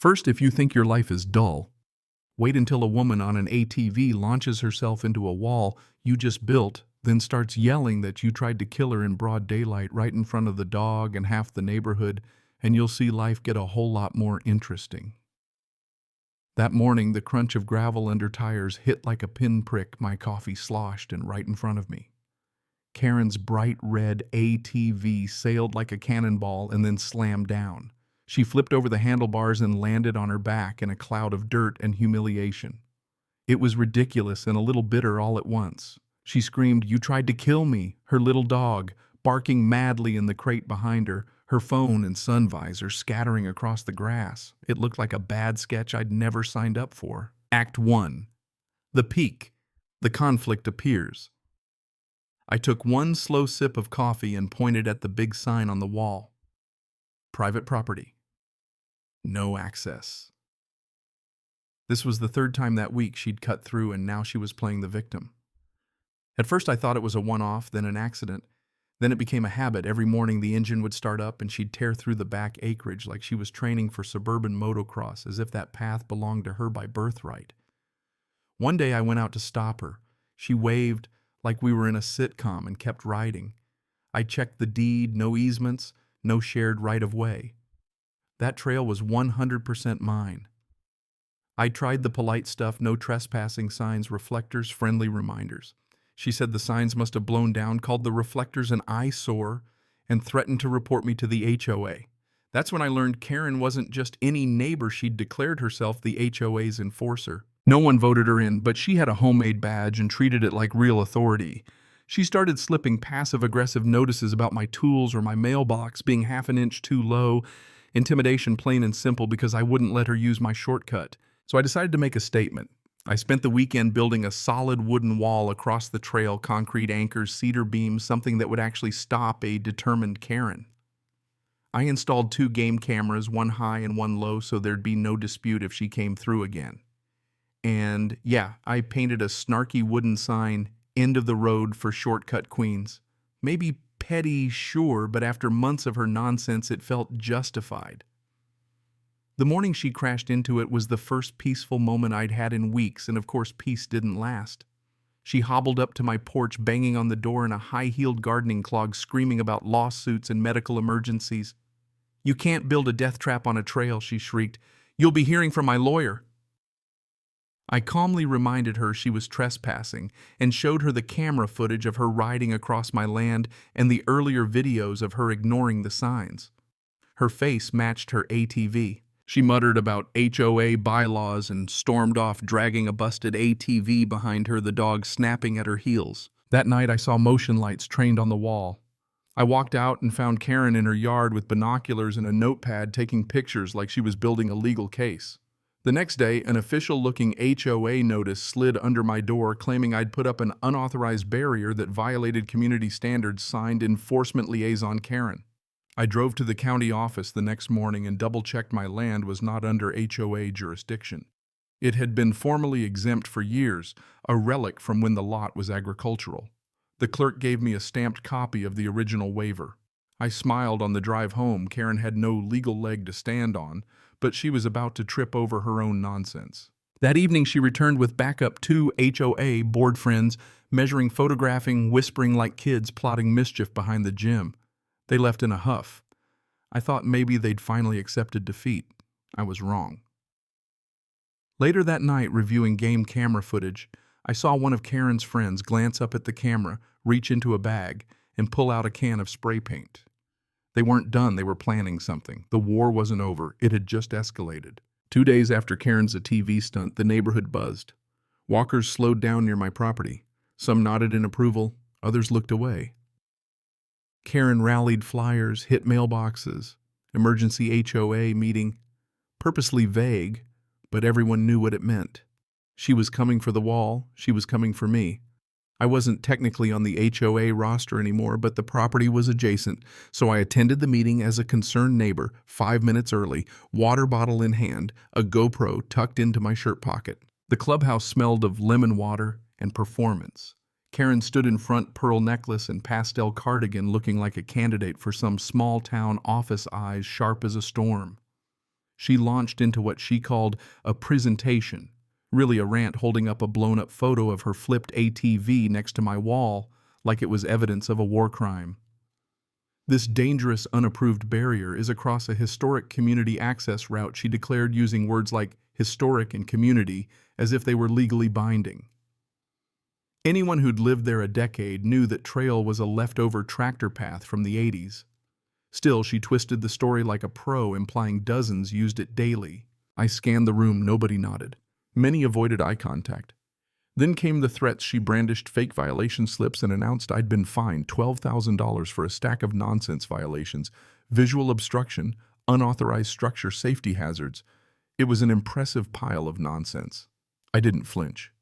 First, if you think your life is dull, wait until a woman on an ATV launches herself into a wall you just built, then starts yelling that you tried to kill her in broad daylight right in front of the dog and half the neighborhood, and you'll see life get a whole lot more interesting. That morning, the crunch of gravel under tires hit like a pinprick. My coffee sloshed and right in front of me. Karen's bright red ATV sailed like a cannonball and then slammed down. She flipped over the handlebars and landed on her back in a cloud of dirt and humiliation. It was ridiculous and a little bitter all at once. She screamed, "You tried to kill me," her little dog, barking madly in the crate behind her, her phone and sun visor scattering across the grass. It looked like a bad sketch I'd never signed up for. Act 1. The peak. The conflict appears. I took one slow sip of coffee and pointed at the big sign on the wall. Private property. No access. This was the third time that week she'd cut through, and now she was playing the victim. At first I thought it was a one-off, then an accident. Then it became a habit. Every morning the engine would start up and she'd tear through the back acreage like she was training for suburban motocross, as if that path belonged to her by birthright. One day I went out to stop her. She waved like we were in a sitcom and kept riding. I checked the deed, no easements, no shared right-of-way. That trail was 100% mine. I tried the polite stuff, no trespassing signs, reflectors, friendly reminders. She said the signs must have blown down, called the reflectors an eyesore, and threatened to report me to the HOA. That's when I learned Karen wasn't just any neighbor. She'd declared herself the HOA's enforcer. No one voted her in, but she had a homemade badge and treated it like real authority. She started slipping passive-aggressive notices about my tools or my mailbox being half an inch too low. Intimidation, plain and simple, because I wouldn't let her use my shortcut. So I decided to make a statement. I spent the weekend building a solid wooden wall across the trail, concrete anchors, cedar beams, something that would actually stop a determined Karen. I installed 2 game cameras, one high and one low, so there'd be no dispute if she came through again. And yeah, I painted a snarky wooden sign, "End of the road for shortcut queens." Maybe petty, sure, but after months of her nonsense, it felt justified. The morning she crashed into it was the first peaceful moment I'd had in weeks, and of course peace didn't last. She hobbled up to my porch, banging on the door in a high-heeled gardening clog, screaming about lawsuits and medical emergencies. "You can't build a death trap on a trail," she shrieked. "You'll be hearing from my lawyer." I calmly reminded her she was trespassing and showed her the camera footage of her riding across my land and the earlier videos of her ignoring the signs. Her face matched her ATV. She muttered about HOA bylaws and stormed off, dragging a busted ATV behind her, the dog snapping at her heels. That night I saw motion lights trained on the wall. I walked out and found Karen in her yard with binoculars and a notepad taking pictures like she was building a legal case. The next day, an official-looking HOA notice slid under my door claiming I'd put up an unauthorized barrier that violated community standards, signed Enforcement Liaison Karen. I drove to the county office the next morning and double-checked my land was not under HOA jurisdiction. It had been formally exempt for years, a relic from when the lot was agricultural. The clerk gave me a stamped copy of the original waiver. I smiled on the drive home. Karen had no legal leg to stand on, but she was about to trip over her own nonsense. That evening she returned with backup 2 HOA board friends, measuring, photographing, whispering like kids, plotting mischief behind the gym. They left in a huff. I thought maybe they'd finally accepted defeat. I was wrong. Later that night, reviewing game camera footage, I saw one of Karen's friends glance up at the camera, reach into a bag, and pull out a can of spray paint. They weren't done, they were planning something. The war wasn't over, it had just escalated. 2 days after Karen's ATV stunt, the neighborhood buzzed. Walkers slowed down near my property. Some nodded in approval, others looked away. Karen rallied flyers, hit mailboxes, emergency HOA meeting, purposely vague, but everyone knew what it meant. She was coming for the wall, she was coming for me. I wasn't technically on the HOA roster anymore, but the property was adjacent, so I attended the meeting as a concerned neighbor, 5 minutes early, water bottle in hand, a GoPro tucked into my shirt pocket. The clubhouse smelled of lemon water and performance. Karen stood in front, pearl necklace and pastel cardigan, looking like a candidate for some small-town office, eyes sharp as a storm. She launched into what she called a presentation, really a rant holding up a blown-up photo of her flipped ATV next to my wall like it was evidence of a war crime. This dangerous, unapproved barrier is across a historic community access route, she declared, using words like historic and community as if they were legally binding. Anyone who'd lived there a decade knew that trail was a leftover tractor path from the 80s. Still, she twisted the story like a pro, implying dozens used it daily. I scanned the room, nobody nodded. Many avoided eye contact. Then came the threats. She brandished fake violation slips and announced I'd been fined $12,000 for a stack of nonsense violations, visual obstruction, unauthorized structure, safety hazards. It was an impressive pile of nonsense. I didn't flinch.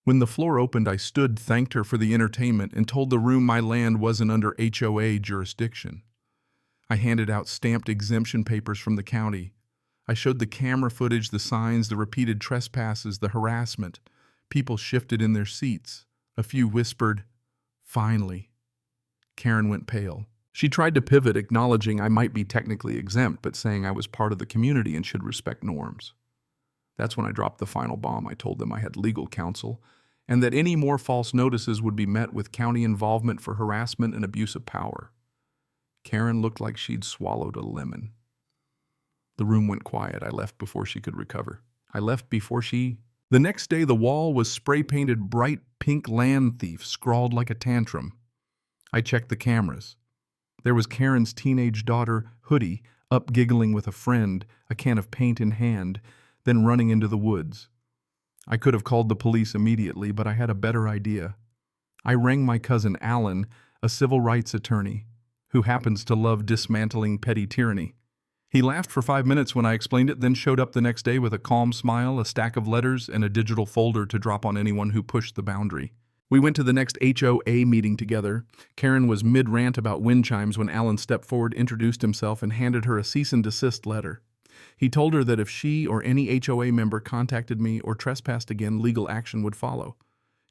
When the floor opened, I stood, thanked her for the entertainment, and told the room my land wasn't under HOA jurisdiction. I handed out stamped exemption papers from the county. I showed the camera footage, the signs, the repeated trespasses, the harassment. People shifted in their seats. A few whispered, "Finally." Karen went pale. She tried to pivot, acknowledging I might be technically exempt, but saying I was part of the community and should respect norms. That's when I dropped the final bomb. I told them I had legal counsel, and that any more false notices would be met with county involvement for harassment and abuse of power. Karen looked like she'd swallowed a lemon. The room went quiet. I left before she could recover. The next day, the wall was spray-painted bright pink "land thief" scrawled like a tantrum. I checked the cameras. There was Karen's teenage daughter, Hoodie, up giggling with a friend, a can of paint in hand, then running into the woods. I could have called the police immediately, but I had a better idea. I rang my cousin Alan, a civil rights attorney, who happens to love dismantling petty tyranny. He laughed for 5 minutes when I explained it, then showed up the next day with a calm smile, a stack of letters, and a digital folder to drop on anyone who pushed the boundary. We went to the next HOA meeting together. Karen was mid-rant about wind chimes when Alan stepped forward, introduced himself, and handed her a cease and desist letter. He told her that if she or any HOA member contacted me or trespassed again, legal action would follow.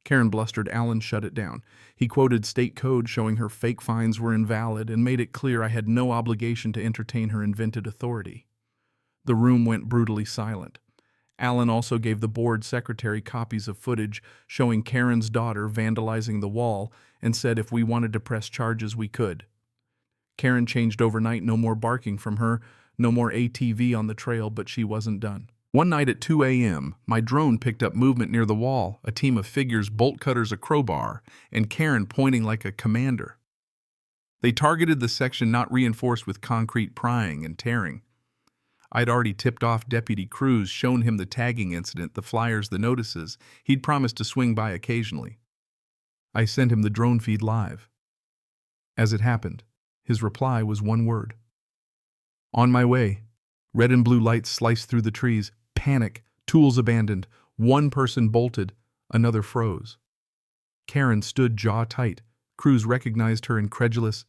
Karen blustered. Alan shut it down. He quoted state code showing her fake fines were invalid and made it clear I had no obligation to entertain her invented authority. The room went brutally silent. Alan also gave the board secretary copies of footage showing Karen's daughter vandalizing the wall and said if we wanted to press charges, we could. Karen changed overnight. No more barking from her, no more ATV on the trail, but she wasn't done. One night at 2 a.m., my drone picked up movement near the wall, a team of figures, bolt cutters, a crowbar, and Karen pointing like a commander. They targeted the section not reinforced with concrete, prying and tearing. I'd already tipped off Deputy Cruz, shown him the tagging incident, the flyers, the notices. He'd promised to swing by occasionally. I sent him the drone feed live. As it happened, his reply was one word. On my way. Red and blue lights sliced through the trees. Panic. Tools abandoned. One person bolted. Another froze. Karen stood jaw tight. Cruz recognized her, incredulous.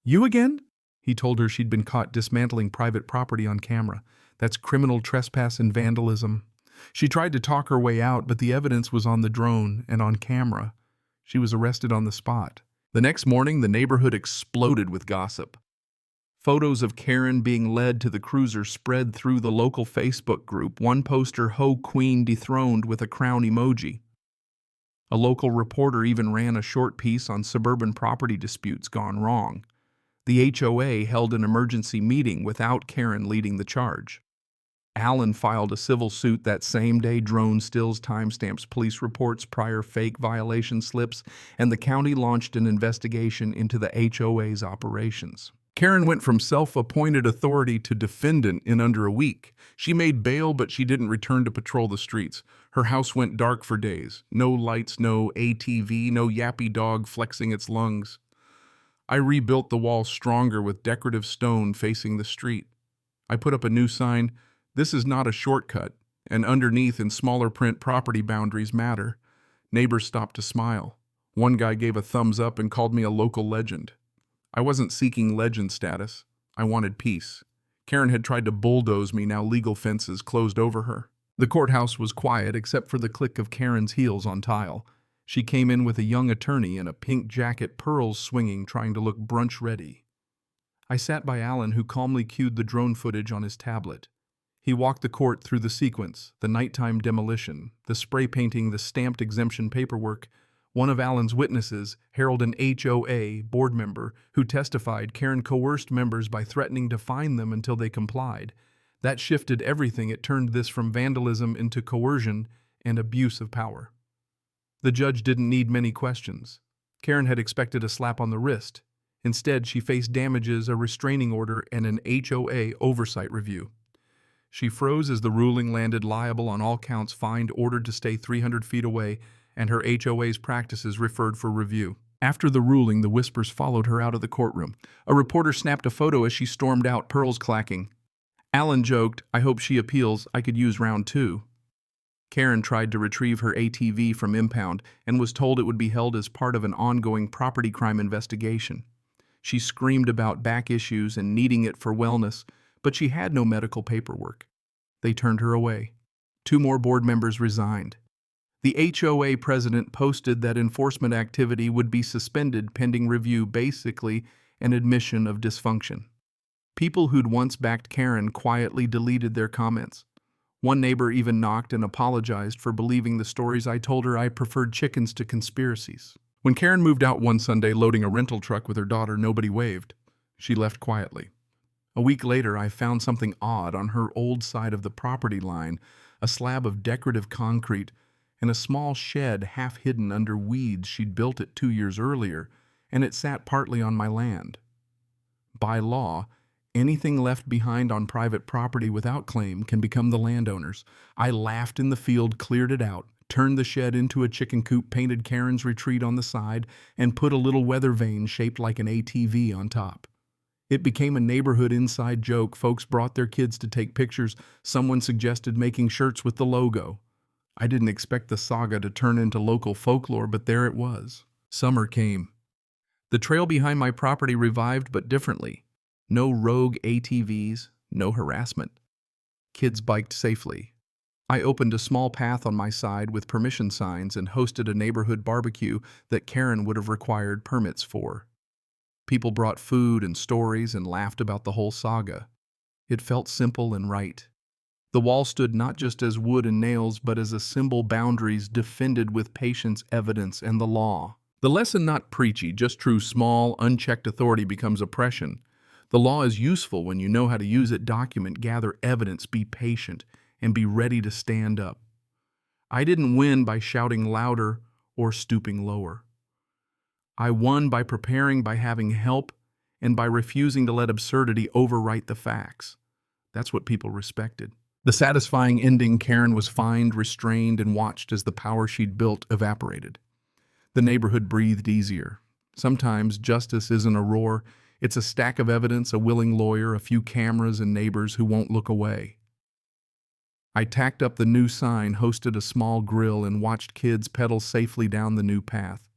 You again? He told her she'd been caught dismantling private property on camera. That's criminal trespass and vandalism. She tried to talk her way out, but the evidence was on the drone and on camera. She was arrested on the spot. The next morning, the neighborhood exploded with gossip. Photos of Karen being led to the cruiser spread through the local Facebook group. One poster, "Ho Queen dethroned" with a crown emoji. A local reporter even ran a short piece on suburban property disputes gone wrong. The HOA held an emergency meeting without Karen leading the charge. Alan filed a civil suit that same day. Drone stills, timestamps, police reports, prior fake violation slips, and the county launched an investigation into the HOA's operations. Karen went from self-appointed authority to defendant in under a week. She made bail, but she didn't return to patrol the streets. Her house went dark for days. No lights, no ATV, no yappy dog flexing its lungs. I rebuilt the wall stronger with decorative stone facing the street. I put up a new sign, "This is not a shortcut," and underneath in smaller print, "Property boundaries matter." Neighbors stopped to smile. One guy gave a thumbs up and called me a local legend. I wasn't seeking legend status. I wanted peace. Karen had tried to bulldoze me, now legal fences closed over her. The courthouse was quiet except for the click of Karen's heels on tile. She came in with a young attorney in a pink jacket, pearls swinging, trying to look brunch ready. I sat by Alan, who calmly cued the drone footage on his tablet. He walked the court through the sequence, the nighttime demolition, the spray painting, the stamped exemption paperwork. One of Alan's witnesses, Harold, an HOA board member, who testified Karen coerced members by threatening to fine them until they complied. That shifted everything. It turned this from vandalism into coercion and abuse of power. The judge didn't need many questions. Karen had expected a slap on the wrist. Instead, she faced damages, a restraining order, and an HOA oversight review. She froze as the ruling landed, liable on all counts, fined, ordered to stay 300 feet away, and her HOA's practices referred for review. After the ruling, the whispers followed her out of the courtroom. A reporter snapped a photo as she stormed out, pearls clacking. Alan joked, "I hope she appeals. I could use round 2. Karen tried to retrieve her ATV from impound and was told it would be held as part of an ongoing property crime investigation. She screamed about back issues and needing it for wellness, but she had no medical paperwork. They turned her away. 2 more board members resigned. The HOA president posted that enforcement activity would be suspended pending review, basically an admission of dysfunction. People who'd once backed Karen quietly deleted their comments. One neighbor even knocked and apologized for believing the stories I told her I preferred chickens to conspiracies. When Karen moved out one Sunday loading a rental truck with her daughter, nobody waved. She left quietly. A week later, I found something odd on her old side of the property line, a slab of decorative concrete and a small shed half hidden under weeds. She'd built it 2 years earlier, and it sat partly on my land. By law, anything left behind on private property without claim can become the landowner's. I laughed in the field, cleared it out, turned the shed into a chicken coop, painted Karen's retreat on the side, and put a little weather vane shaped like an ATV on top. It became a neighborhood inside joke. Folks brought their kids to take pictures. Someone suggested making shirts with the logo. I didn't expect the saga to turn into local folklore, but there it was. Summer came. The trail behind my property revived, but differently. No rogue ATVs, no harassment. Kids biked safely. I opened a small path on my side with permission signs and hosted a neighborhood barbecue that Karen would have required permits for. People brought food and stories and laughed about the whole saga. It felt simple and right. The wall stood not just as wood and nails, but as a symbol, boundaries defended with patience, evidence, and the law. The lesson not preachy, just true. Small, unchecked authority becomes oppression. The law is useful when you know how to use it. Document, gather evidence, be patient, and be ready to stand up. I didn't win by shouting louder or stooping lower. I won by preparing, by having help, and by refusing to let absurdity overwrite the facts. That's what people respected. The satisfying ending: Karen was fined, restrained, and watched as the power she'd built evaporated. The neighborhood breathed easier. Sometimes justice isn't a roar. It's a stack of evidence, a willing lawyer, a few cameras, and neighbors who won't look away. I tacked up the new sign, hosted a small grill, and watched kids pedal safely down the new path.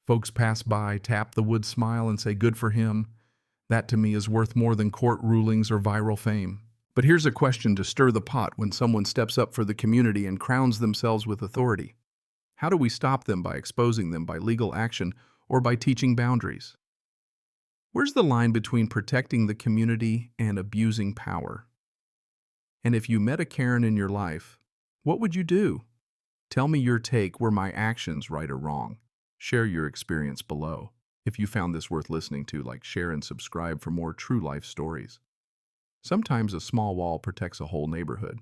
Folks pass by, tap the wood, smile, and say, "Good for him." That to me is worth more than court rulings or viral fame. But here's a question to stir the pot when someone steps up for the community and crowns themselves with authority. How do we stop them? By exposing them, by legal action, or by teaching boundaries? Where's the line between protecting the community and abusing power? And if you met a Karen in your life, what would you do? Tell me your take. Were my actions right or wrong? Share your experience below. If you found this worth listening to, like, share, and subscribe for more true life stories. Sometimes a small wall protects a whole neighborhood.